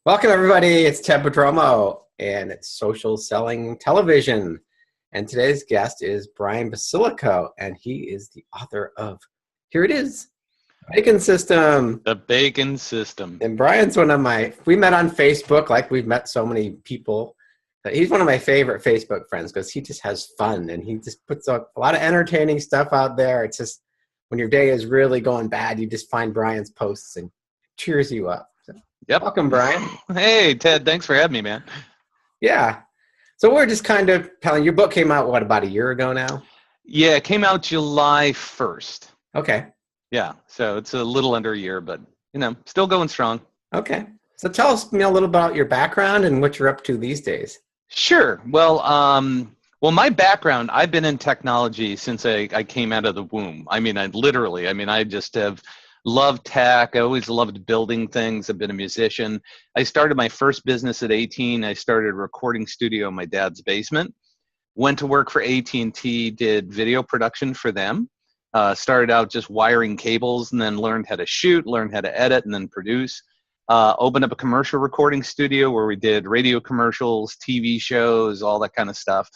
Welcome, everybody. It's Ted Prodromo, and it's Social Selling Television. And today's guest is Brian Basilico, and he is the author of, here it is, Bacon System. The Bacon System. And Brian's we met on Facebook, like we've met so many people. He's one of my favorite Facebook friends because he just has fun, and he just puts a lot of entertaining stuff out there. It's just, when your day is really going bad, you just find Brian's posts and cheers you up. Yep. Welcome, Brian. Hey, Ted. Thanks for having me, man. Yeah. So we're just kind of telling, your book came out, about a year ago now? Yeah, it came out July 1st. Okay. Yeah, so it's a little under a year, but, still going strong. Okay. So tell us a little about your background and what you're up to these days. Sure. Well, my background, I've been in technology since I came out of the womb. I just have loved tech. I always loved building things. I've been a musician. I started my first business at 18. I started a recording studio in my dad's basement. Went to work for AT&T, did video production for them. Started out just wiring cables and then learned how to shoot, learned how to edit, and then produce. Opened up a commercial recording studio where we did radio commercials, TV shows, all that kind of stuff.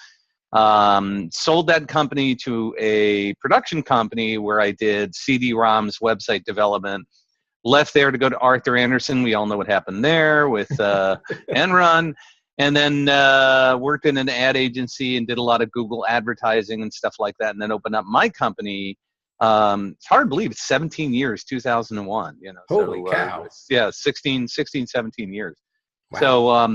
Sold that company to a production company where I did CD-ROMs, website development. Left there to go to Arthur Andersen. We all know what happened there with Enron. And then worked in an ad agency and did a lot of Google advertising and stuff like that. And then opened up my company. It's hard to believe it's 17 years, 2001. Holy cow. 16, 17 years. Wow.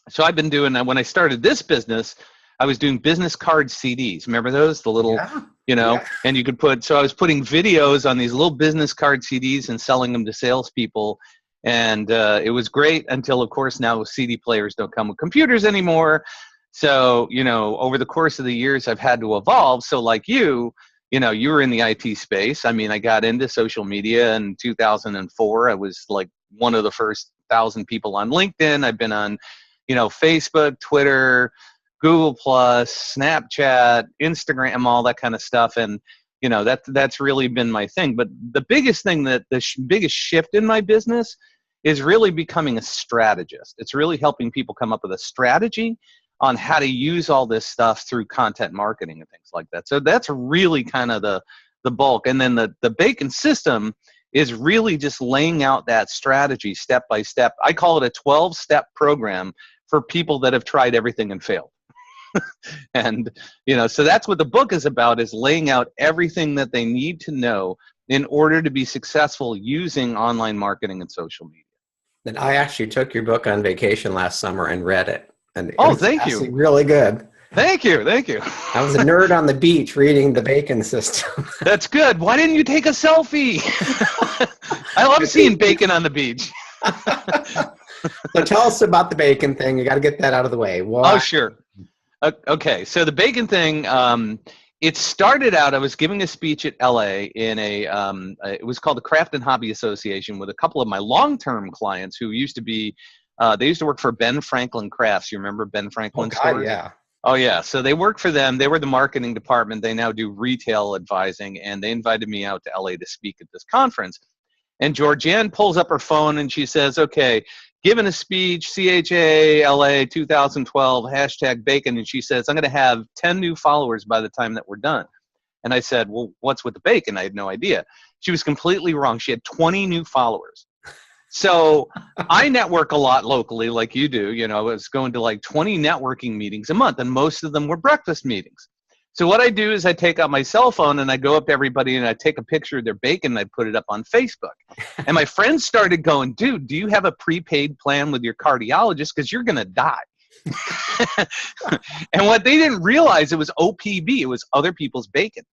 So I've been doing that. When I started this business, I was doing business card CDs. Remember those? The little, and you could so I was putting videos on these little business card CDs and selling them to salespeople. And it was great until, of course, now CD players don't come with computers anymore. So, over the course of the years, I've had to evolve. So like you were in the IT space. I got into social media in 2004. I was like one of the first 1,000 people on LinkedIn. I've been on, Facebook, Twitter, Google Plus, Snapchat, Instagram, all that kind of stuff. And, that's really been my thing. But the biggest thing biggest shift in my business is really becoming a strategist. It's really helping people come up with a strategy on how to use all this stuff through content marketing and things like that. So that's really kind of the bulk. And then the Bacon System is really just laying out that strategy step by step. I call it a 12-step program for people that have tried everything and failed. And, so that's what the book is about, is laying out everything that they need to know in order to be successful using online marketing and social media. And I actually took your book on vacation last summer and read it. And thank you. Really good. Thank you. I was a nerd on the beach reading the Bacon System. That's good. Why didn't you take a selfie? I love seeing bacon on the beach. So tell us about the bacon thing. You got to get that out of the way. Why? Oh, sure. Okay. So the bacon thing, it started out, I was giving a speech at LA in it was called the Craft and Hobby Association with a couple of my long-term clients who used to be, they used to work for Ben Franklin Crafts. You remember Ben Franklin stores? Yeah. Oh, yeah. So they worked for them. They were the marketing department. They now do retail advising, and they invited me out to LA to speak at this conference. And Georgianne pulls up her phone and she says, okay, giving a speech, CHA, LA 2012, #bacon. And she says, I'm going to have 10 new followers by the time that we're done. And I said, well, what's with the bacon? I had no idea. She was completely wrong. She had 20 new followers. So I network a lot locally like you do. I was going to like 20 networking meetings a month, and most of them were breakfast meetings. So what I do is I take out my cell phone and I go up to everybody and I take a picture of their bacon and I put it up on Facebook. And my friends started going, dude, do you have a prepaid plan with your cardiologist? Because you're going to die. And what they didn't realize, it was OPB. It was other people's bacon.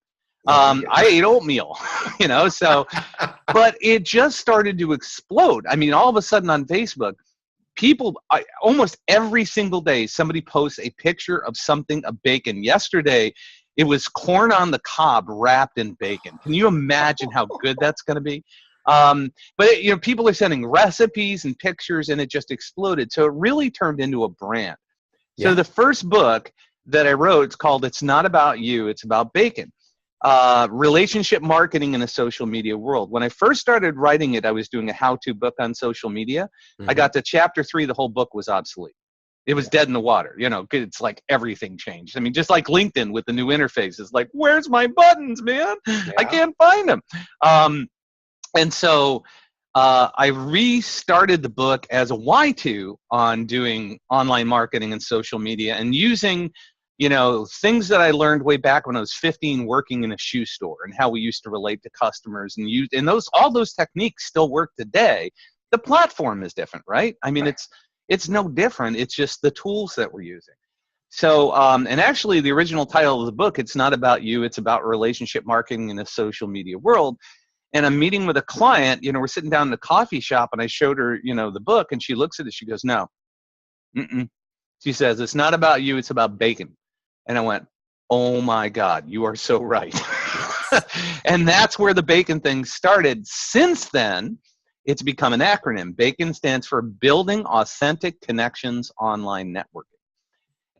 I ate oatmeal, but it just started to explode. All of a sudden on Facebook, people, almost every single day, somebody posts a picture of something of bacon. Yesterday, it was corn on the cob wrapped in bacon. Can you imagine how good that's going to be? But people are sending recipes and pictures, and it just exploded. So it really turned into a brand. Yeah. So the first book that I wrote, it's called "It's Not About You, It's About Bacon." relationship marketing in a social media world. When I first started writing it, I was doing a how-to book on social media. I got to chapter 3, the whole book was obsolete. It was dead in the water. It's like everything changed. I mean, just like LinkedIn with the new interface. It's like, where's my buttons, man? I can't find them. And so I restarted the book as a Y2 on doing online marketing and social media and using things that I learned way back when I was 15 working in a shoe store and how we used to relate to customers and all those techniques still work today. The platform is different, right? I mean, it's no different. It's just the tools that we're using. So, and actually the original title of the book, it's not about you, it's about relationship marketing in a social media world. And I'm meeting with a client, we're sitting down in a coffee shop and I showed her, the book and she looks at it, she goes, no. She says, it's not about you, it's about bacon. And I went, oh my God, you are so right. And that's where the bacon thing started. Since then, it's become an acronym. BACON stands for Building Authentic Connections Online Networking.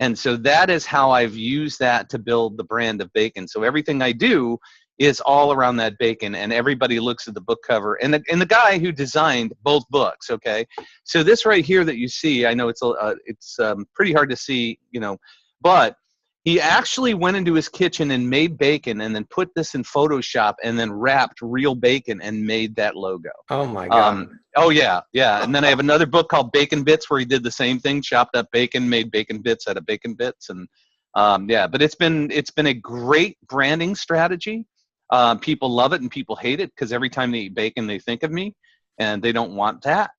And so that is how I've used that to build the brand of bacon. So everything I do is all around that bacon, and everybody looks at the book cover. And the guy who designed both books, okay? So this right here that you see, I know it's pretty hard to see, but he actually went into his kitchen and made bacon and then put this in Photoshop and then wrapped real bacon and made that logo. Oh my God. Oh yeah. And then I have another book called Bacon Bits where he did the same thing, chopped up bacon, made bacon bits out of bacon bits. And but it's been a great branding strategy. People love it and people hate it because every time they eat bacon, they think of me and they don't want that.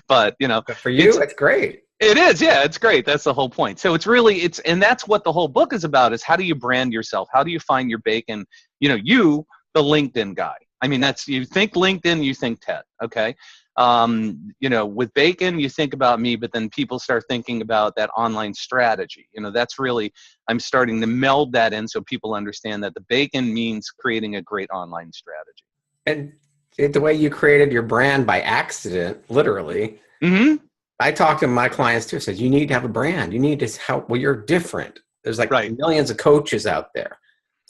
But for you, it's great. It is, yeah, it's great. That's the whole point. So and that's what the whole book is about, is how do you brand yourself? How do you find your bacon? You, the LinkedIn guy. I mean, you think LinkedIn, you think TED, okay? With bacon, you think about me, but then people start thinking about that online strategy. That's really, I'm starting to meld that in so people understand that the bacon means creating a great online strategy. And the way you created your brand by accident, literally. Mm-hmm. I talk to my clients too. Says you need to have a brand. You need to help. Well, you're different. There's like millions of coaches out there.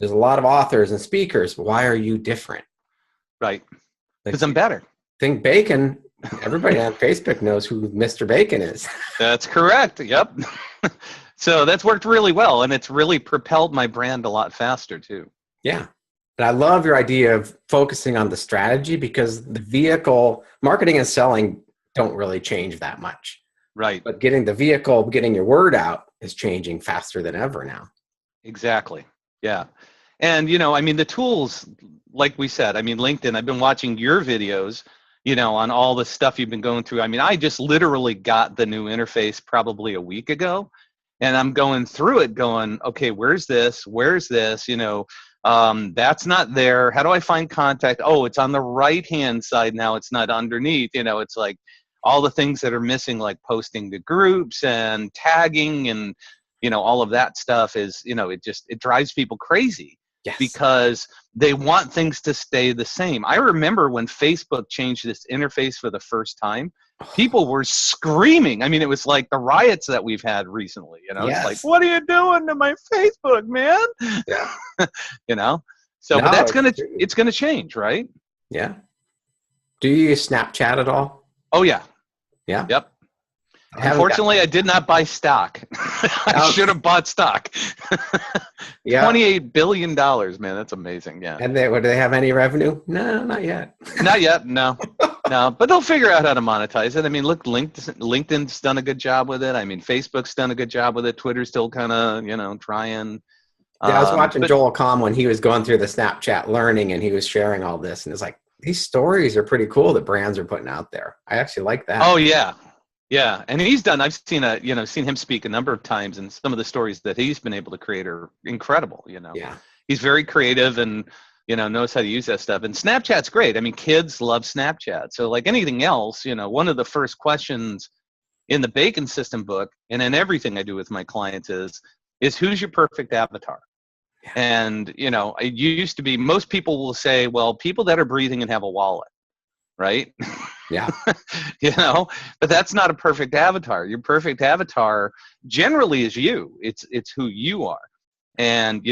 There's a lot of authors and speakers. Why are you different? Right. Because I'm better. Think bacon. Everybody on Facebook knows who Mr. Bacon is. That's correct. Yep. So that's worked really well, and it's really propelled my brand a lot faster too. Yeah. And I love your idea of focusing on the strategy, because the vehicle marketing and selling don't really change that much. Right. But getting the vehicle, getting your word out is changing faster than ever now. Exactly. Yeah. And, the tools, like we said, LinkedIn, I've been watching your videos, on all the stuff you've been going through. I just literally got the new interface probably a week ago, and I'm going through it going, okay, where's this? Where's this? That's not there. How do I find contact? Oh, it's on the right-hand side now. It's not underneath. It's like all the things that are missing, like posting to groups and tagging and, all of that stuff is, it drives people crazy. Yes. Because they want things to stay the same. I remember when Facebook changed this interface for the first time, people were screaming. It was like the riots that we've had recently. Yes. It's like, what are you doing to my Facebook, man? Yeah. So, but that's it's gonna change, right? Yeah. Do you use Snapchat at all? Oh yeah. Yeah. Yep. Unfortunately, I did not buy stock. I should have bought stock. Yeah. $28 billion, man. That's amazing. Yeah. And do they have any revenue? No, not yet. Not yet. No. No. But they'll figure out how to monetize it. Look, LinkedIn's done a good job with it. Facebook's done a good job with it. Twitter's still kind of, trying. Yeah, I was watching Joel Comm when he was going through the Snapchat learning, and he was sharing all this. And it's like, these stories are pretty cool that brands are putting out there. I actually like that. Oh, yeah. Yeah, and I've seen him speak a number of times, and some of the stories that he's been able to create are incredible, Yeah. He's very creative and, knows how to use that stuff. And Snapchat's great. Kids love Snapchat. So like anything else, one of the first questions in the Bacon System book, and in everything I do with my clients is who's your perfect avatar? Yeah. And, it used to be, most people will say, well, people that are breathing and have a wallet. Right? Yeah. But that's not a perfect avatar. Your perfect avatar generally is you. It's who you are. And,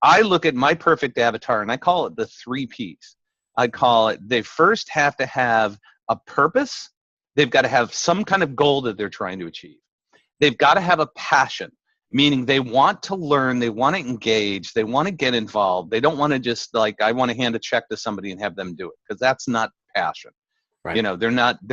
I look at my perfect avatar and I call it the 3 Ps. I call it, they first have to have a purpose. They've got to have some kind of goal that they're trying to achieve. They've got to have a passion, meaning they want to learn, they want to engage, they want to get involved. They don't want to just I want to hand a check to somebody and have them do it, because that's not passion. Right. They're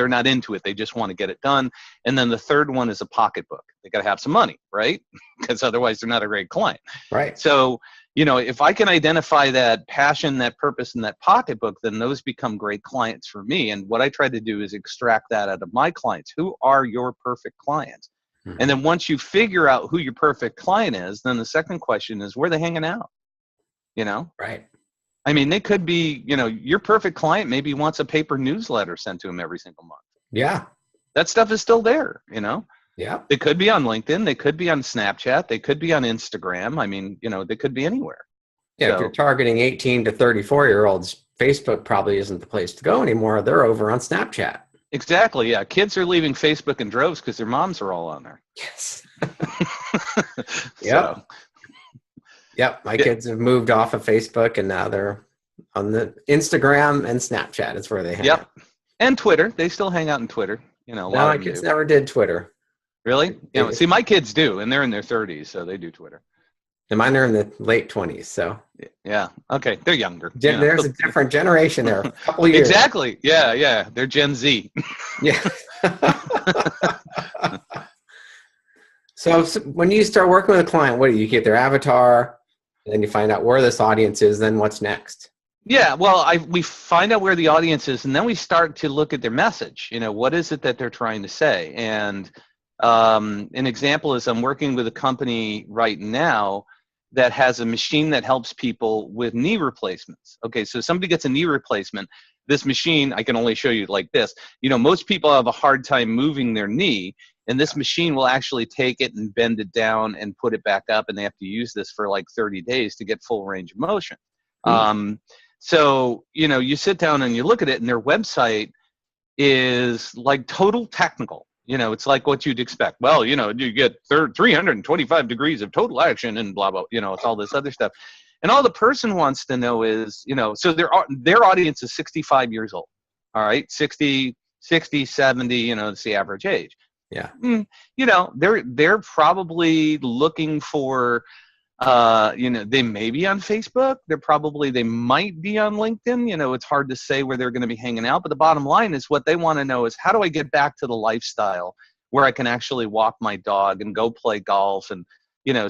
not into it. They just want to get it done. And then the third one is a pocketbook. They got to have some money, right? Because otherwise they're not a great client. Right. So, if I can identify that passion, that purpose, and that pocketbook, then those become great clients for me. And what I try to do is extract that out of my clients. Who are your perfect clients? Mm-hmm. And then once you figure out who your perfect client is, then the second question is, where are they hanging out? Right. I mean, they could be, your perfect client maybe wants a paper newsletter sent to him every single month. Yeah. That stuff is still there, Yeah. They could be on LinkedIn. They could be on Snapchat. They could be on Instagram. I mean, they could be anywhere. Yeah. So, if you're targeting 18 to 34-year-olds, Facebook probably isn't the place to go anymore. They're over on Snapchat. Exactly. Yeah. Kids are leaving Facebook in droves because their moms are all on there. Yes. Yep. Yep. My kids have moved off of Facebook and now they're on the Instagram and Snapchat. It's where they hang out. And Twitter. They still hang out in Twitter. No, my kids never did Twitter. Really? See, my kids do, and they're in their 30s, so they do Twitter. And mine are in the late 20s, so. Yeah. Okay. They're younger. There's a different generation there. A couple of years. Exactly. Yeah. They're Gen Z. Yeah. So when you start working with a client, what do you get their avatar, and then you find out where this audience is, then what's next? Yeah, well, we find out where the audience is, and then we start to look at their message. What is it that they're trying to say? And an example is I'm working with a company right now that has a machine that helps people with knee replacements. Okay, so somebody gets a knee replacement. This machine, I can only show you like this. Most people have a hard time moving their knee, and this machine will actually take it and bend it down and put it back up, and they have to use this for like 30 days to get full range of motion. So, you sit down and you look at it, and their website is like total technical. It's like what you'd expect. Well, you get 325 degrees of total action and blah, blah, it's all this other stuff. And all the person wants to know is, so their audience is 65 years old. All right. 60, 70, it's the average age. Yeah. They're probably looking for, they may be on Facebook. They might be on LinkedIn. It's hard to say where they're going to be hanging out. But the bottom line is what they want to know is, how do I get back to the lifestyle where I can actually walk my dog and go play golf? And,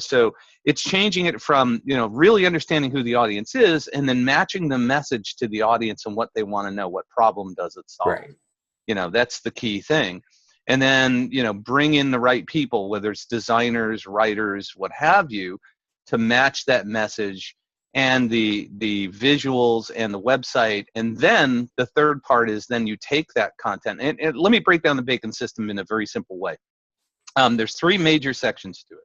so it's changing it from, really understanding who the audience is and then matching the message to the audience and what they want to know. What problem does it solve? Right. That's the key thing. And then, bring in the right people, whether it's designers, writers, what have you, to match that message and the visuals and the website. And then the third part is then you take that content and let me break down the Bacon system in a very simple way. There's 3 major sections to it.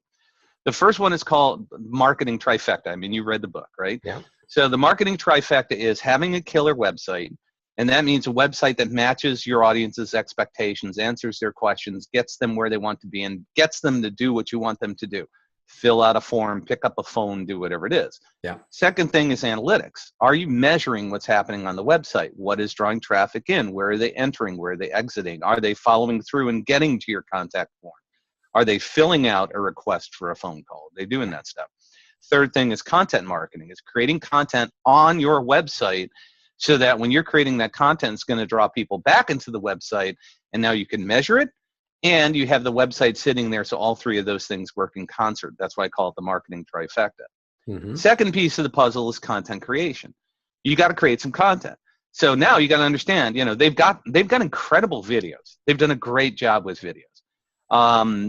The first one is called marketing trifecta. I mean, you read the book, right? Yeah. So the marketing trifecta is having a killer website. And that means a website that matches your audience's expectations, answers their questions, gets them where they want to be, and gets them to do what you want them to do. Fill out a form, pick up a phone, do whatever it is. Yeah. Second thing is analytics. Are you measuring what's happening on the website? What is drawing traffic in? Where are they entering? Where are they exiting? Are they following through and getting to your contact form? Are they filling out a request for a phone call? Are they doing that stuff? Third thing is content marketing. It's creating content on your website so that when you're creating that content, it's going to draw people back into the website, and now you can measure it. And you have the website sitting there, so all 3 of those things work in concert. That's why I call it the marketing trifecta. Mm-hmm. Second piece of the puzzle is content creation. You got to create some content. So now you got to understand, they've got incredible videos. They've done a great job with videos.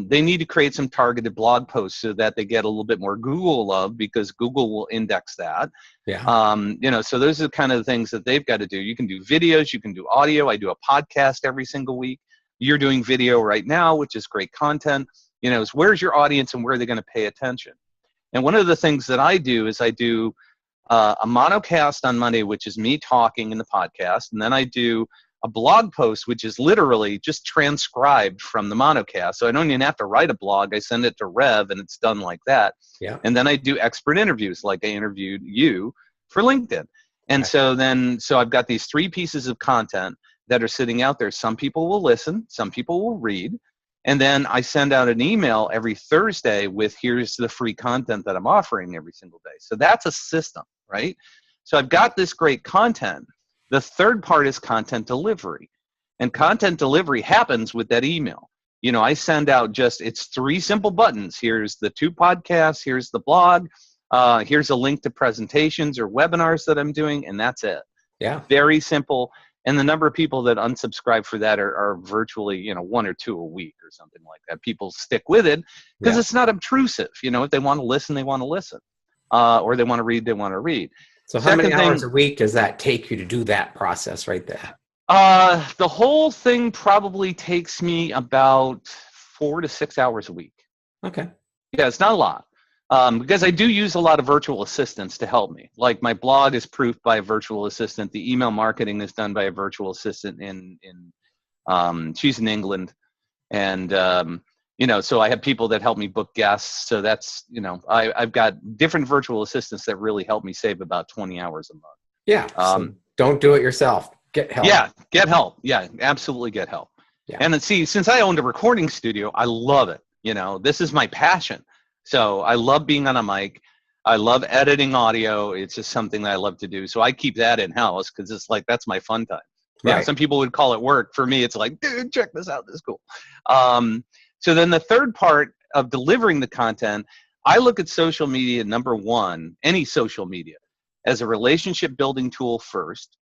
They need to create some targeted blog posts so that they get a little bit more Google love, because Google will index that. Yeah. So those are the kind of things that they've got to do. You can do videos, you can do audio. I do a podcast every single week. You're doing video right now, which is great content. Is where's your audience and where are they going to pay attention? And one of the things that I do is I do a monocast on Monday, which is me talking in the podcast. And then I do a blog post, which is literally just transcribed from the monocast. So I don't even have to write a blog. I send it to Rev and it's done like that. Yeah. And then I do expert interviews, like I interviewed you for LinkedIn. And so I've got these 3 pieces of content that are sitting out there. Some people will listen, some people will read. And then I send out an email every Thursday with, here's the free content that I'm offering every single day. So that's a system, right? So I've got this great content. The third part is content delivery. And content delivery happens with that email. I send out it's 3 simple buttons. Here's the 2 podcasts, here's the blog, here's a link to presentations or webinars that I'm doing, and that's it. Yeah. Very simple. And the number of people that unsubscribe for that are virtually, 1 or 2 a week or something like that. People stick with it because it's not obtrusive. If they want to listen, they want to listen. Or they want to read, they want to read. So how many hours a week does that take you to do that process right there? The whole thing probably takes me about 4 to 6 hours a week. Okay. Yeah, it's not a lot. Because I do use a lot of virtual assistants to help me. Like my blog is proofed by a virtual assistant. The email marketing is done by a virtual assistant she's in England. And, so I have people that help me book guests. So that's, I've got different virtual assistants that really help me save about 20 hours a month. Yeah. So don't do it yourself. Get help. Yeah, get help. Yeah, absolutely get help. Yeah. And then since I owned a recording studio, I love it. This is my passion. So I love being on a mic. I love editing audio. It's just something that I love to do. So I keep that in-house because it's like, that's my fun time. Right. Yeah, some people would call it work. For me, it's like, dude, check this out. This is cool. So then the third part of delivering the content, I look at social media, number 1, any social media, as a relationship building tool first,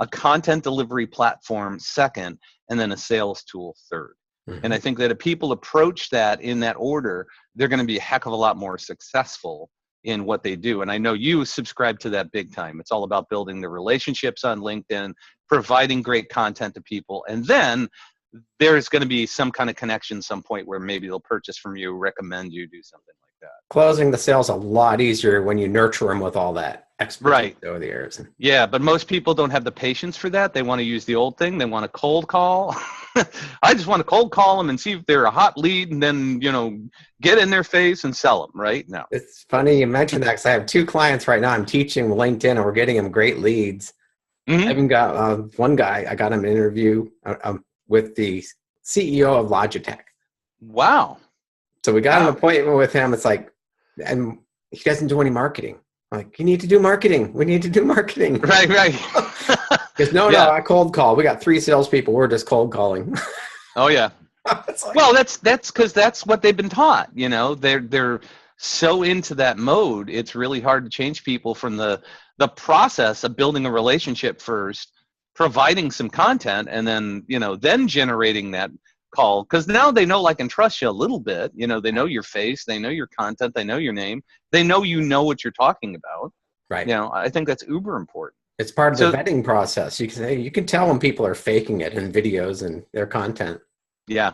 a content delivery platform second, and then a sales tool third. Mm-hmm. And I think that if people approach that in that order, they're going to be a heck of a lot more successful in what they do. And I know you subscribe to that big time. It's all about building the relationships on LinkedIn, providing great content to people, and then there's going to be some kind of connection some point where maybe they'll purchase from you, recommend you, do something like that. Closing the sale's a lot easier when you nurture them with all that expertise over the years. Yeah, but most people don't have the patience for that. They want to use the old thing. They want to cold call. I just want to cold call them and see if they're a hot lead and then, get in their face and sell them, right? No. It's funny you mentioned that because I have 2 clients right now. I'm teaching LinkedIn and we're getting them great leads. Mm-hmm. I even got one guy, I got him an interview with the CEO of Logitech. Wow. So we got an appointment with him. It's like, and he doesn't do any marketing. I'm like, you need to do marketing. We need to do marketing. Right. Because no, I cold call. We got 3 salespeople. We're just cold calling. Oh yeah. Like, well, that's because that's what they've been taught. They're so into that mode. It's really hard to change people from the process of building a relationship first, providing some content, and then then generating that call, because now they know, like, and trust you a little bit. They know your face, they know your content, they know your name, they know what you're talking about. Right. I think that's uber important. It's part of the vetting process. You can tell when people are faking it in videos and their content. Yeah,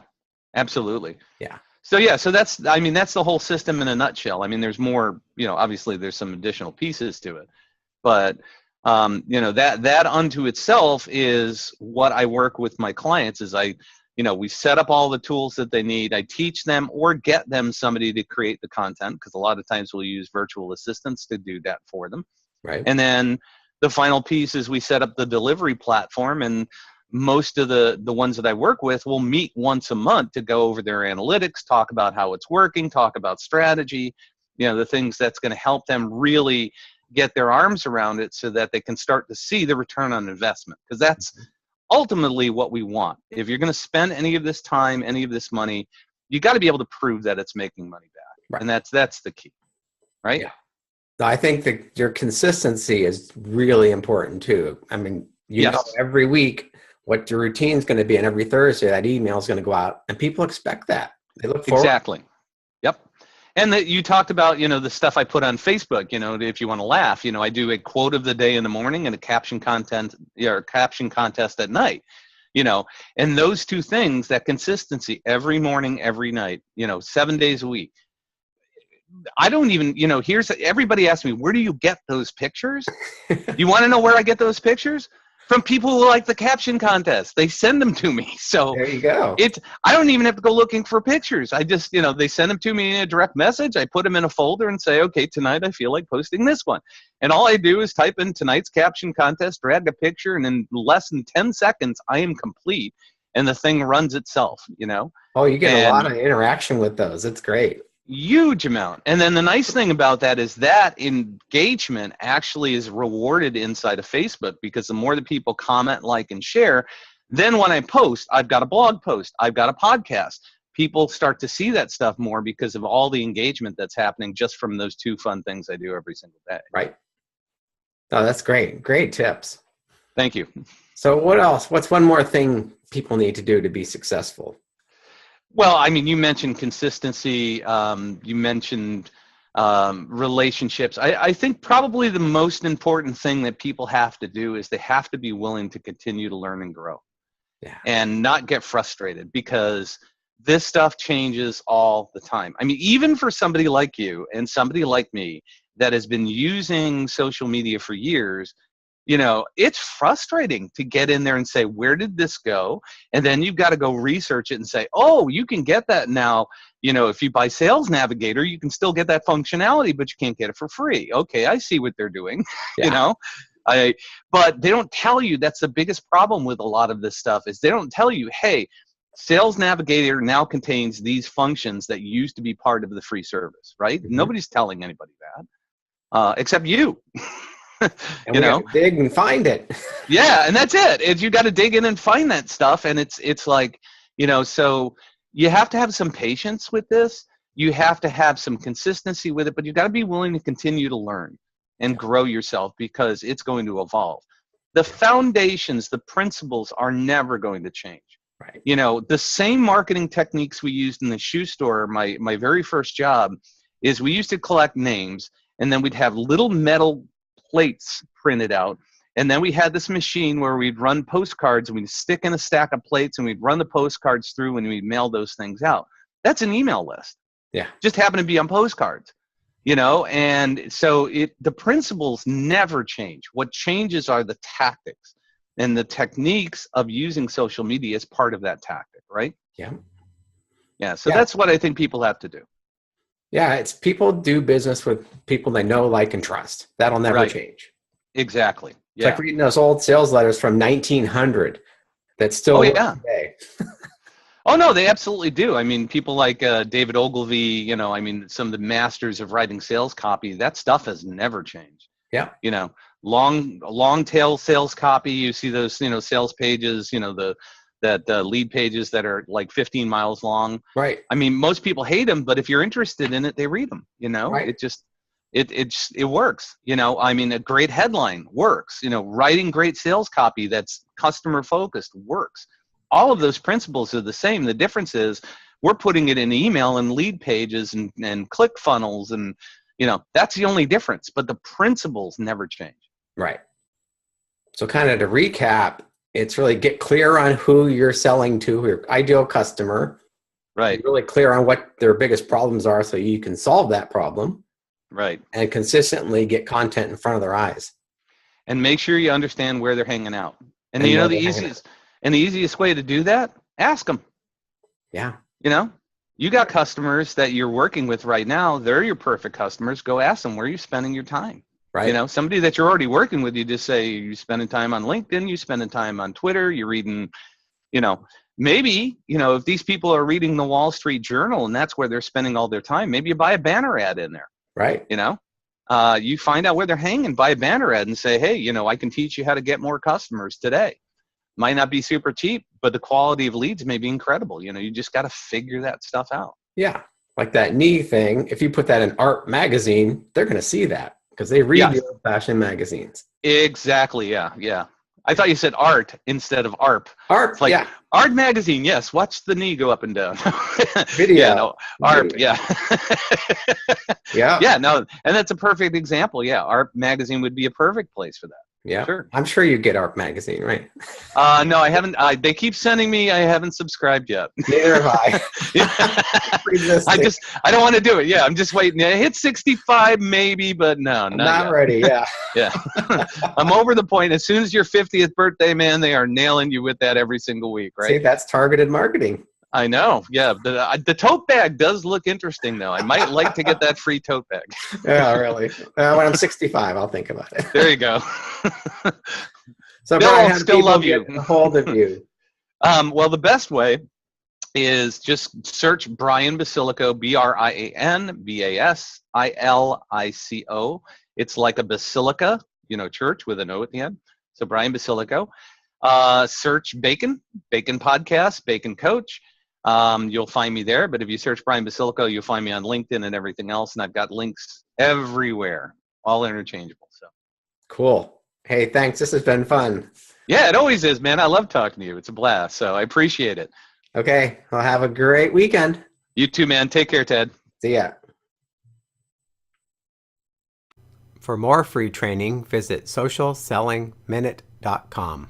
absolutely. Yeah. So that's the whole system in a nutshell. There's more. Obviously there's some additional pieces to it, but that unto itself is what I work with my clients. Is we set up all the tools that they need. I teach them or get them somebody to create the content, because a lot of times we'll use virtual assistants to do that for them. Right. And then the final piece is we set up the delivery platform, and most of the ones that I work with will meet once a month to go over their analytics, talk about how it's working, talk about strategy, the things that's going to help them really get their arms around it so that they can start to see the return on investment, because that's ultimately what we want. If you're going to spend any of this time, any of this money, you got to be able to prove that it's making money back. Right. And that's the key, right? Yeah. I think that your consistency is really important too. You know every week what your routine is going to be, and every Thursday that email is going to go out, and people expect that. They look forward. Exactly. Yep. And you talked about, the stuff I put on Facebook, if you want to laugh, I do a quote of the day in the morning and a caption contest at night, and those 2 things, that consistency every morning, every night, 7 days a week. I don't even, everybody asks me, where do you get those pictures? You want to know where I get those pictures? from people who like the caption contest. They send them to me. So there you go. I don't even have to go looking for pictures. I just, they send them to me in a direct message. I put them in a folder and say, okay, tonight I feel like posting this one. And all I do is type in tonight's caption contest, drag a picture, and in less than 10 seconds, I am complete. And the thing runs itself, Oh, you get a lot of interaction with those. It's great. Huge amount. And then the nice thing about that is that engagement actually is rewarded inside of Facebook, because the more the people comment, like, and share, then when I post, I've got a blog post, I've got a podcast. People start to see that stuff more because of all the engagement that's happening just from those 2 fun things I do every single day. Right. Oh, that's great. Great tips. Thank you. So what else? What's one more thing people need to do to be successful? Well, I mean, you mentioned consistency. You mentioned relationships. I think probably the most important thing that people have to do is they have to be willing to continue to learn and grow, and not get frustrated, because this stuff changes all the time. I mean, even for somebody like you and somebody like me that has been using social media for years, it's frustrating to get in there and say, where did this go? And then you've got to go research it and say, oh, you can get that now. If you buy Sales Navigator, you can still get that functionality, but you can't get it for free. Okay, I see what they're doing, but they don't tell you. That's the biggest problem with a lot of this stuff, is they don't tell you, hey, Sales Navigator now contains these functions that used to be part of the free service, right? Mm-hmm. Nobody's telling anybody that, except you. And dig and find it. Yeah, and that's it. You got to dig in and find that stuff, and it's like, so you have to have some patience with this. You have to have some consistency with it, but you got to be willing to continue to learn and grow yourself, because it's going to evolve. The foundations, the principles are never going to change. Right. The same marketing techniques we used in the shoe store, my very first job, is we used to collect names, and then we'd have little metal plates printed out, and then we had this machine where we'd run postcards, and we'd stick in a stack of plates, and we'd run the postcards through, and we'd mail those things out. That's an email list. Yeah. Just happened to be on postcards, and so the principles never change. What changes are the tactics, and the techniques of using social media is part of that tactic, right? Yeah. Yeah, so that's what I think people have to do. Yeah, it's people do business with people they know, like, and trust. That'll never change. Exactly. It's like reading those old sales letters from 1900 that still work today. Oh, no, they absolutely do. I mean, people like David Ogilvy, some of the masters of writing sales copy, that stuff has never changed. Yeah. Long tail sales copy, you see those, sales pages, that lead pages that are like 15 miles long. Right. I mean, most people hate them, but if you're interested in it, they read them, Right. It works. I mean, a great headline works, writing great sales copy that's customer focused works. All of those principles are the same. The difference is we're putting it in email and lead pages and click funnels, and, that's the only difference, but the principles never change. Right. So kind of to recap, it's really get clear on who you're selling to, your ideal customer. Right. Be really clear on what their biggest problems are so you can solve that problem. Right. And consistently get content in front of their eyes. And make sure you understand where they're hanging out. And the easiest way to do that, ask them. Yeah. You got customers that you're working with right now. They're your perfect customers. Go ask them, where are you spending your time? Right. Somebody that you're already working with, you just say, you spending time on LinkedIn, you spending time on Twitter, you're reading, maybe, if these people are reading the Wall Street Journal and that's where they're spending all their time, maybe you buy a banner ad in there. Right. You find out where they're hanging, buy a banner ad and say, hey, I can teach you how to get more customers today. Might not be super cheap, but the quality of leads may be incredible. You just got to figure that stuff out. Yeah. Like that knee thing. If you put that in Art magazine, they're going to see that because they read the old-fashioned magazines. Exactly. Yeah. Yeah. I thought you said art instead of ARP. ARP, like Art magazine, yes. Watch the knee go up and down. Video. Yeah, no, ARP, Video. Yeah. Yeah, no, and that's a perfect example. Yeah, ARP magazine would be a perfect place for that. Yeah. Sure. I'm sure you get our magazine, right? No, I haven't. They keep sending me. I haven't subscribed yet. Neither have I. I don't want to do it. Yeah, I'm just waiting. I hit 65 maybe, but no, I'm not not yet. ready. Yeah. Yeah. I'm over the point. As soon as your 50th birthday, man, they are nailing you with that every single week, right? See, that's targeted marketing. I know. Yeah. The tote bag does look interesting, though. I might like to get that free tote bag. Yeah, really. When I'm 65, I'll think about it. There you go. So, They'll Brian, how do still people love get you. a hold of you? Well, the best way is just search Brian Basilico, Brian Basilico. It's like a basilica, church with an O at the end. So Brian Basilico. Search Bacon Podcast, Bacon Coach. You'll find me there. But if you search Brian Basilico, you'll find me on LinkedIn and everything else. And I've got links everywhere, all interchangeable. So Cool. Hey, thanks. This has been fun. yeah, it always is, man. I love talking to you. It's a blast. So I appreciate it. Okay. Well, have a great weekend. You too, man. Take care, Ted. See ya. For more free training, visit socialsellingminute.com.